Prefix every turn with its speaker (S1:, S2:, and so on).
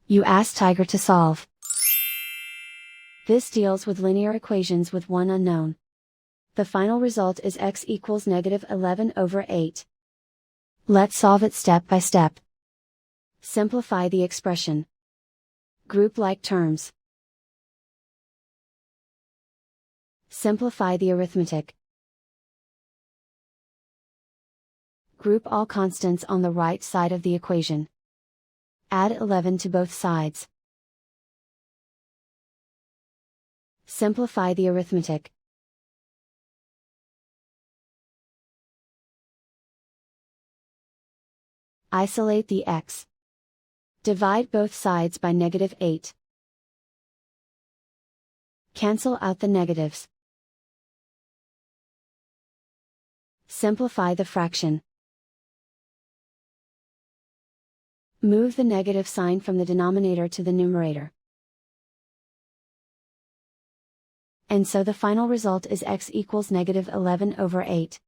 S1: You ask Tiger to solve. This deals with linear equations with one unknown. The final result is x equals -11/8. Let's solve it step by step. Simplify the expression. Group like terms. Simplify the arithmetic. Group all constants on the right side of the equation. Add 11 to both sides. Simplify the arithmetic. Isolate the x. Divide both sides by -8. Cancel out the negatives. Simplify the fraction. Move the negative sign from the denominator to the numerator. And so the final result is x equals -11/8.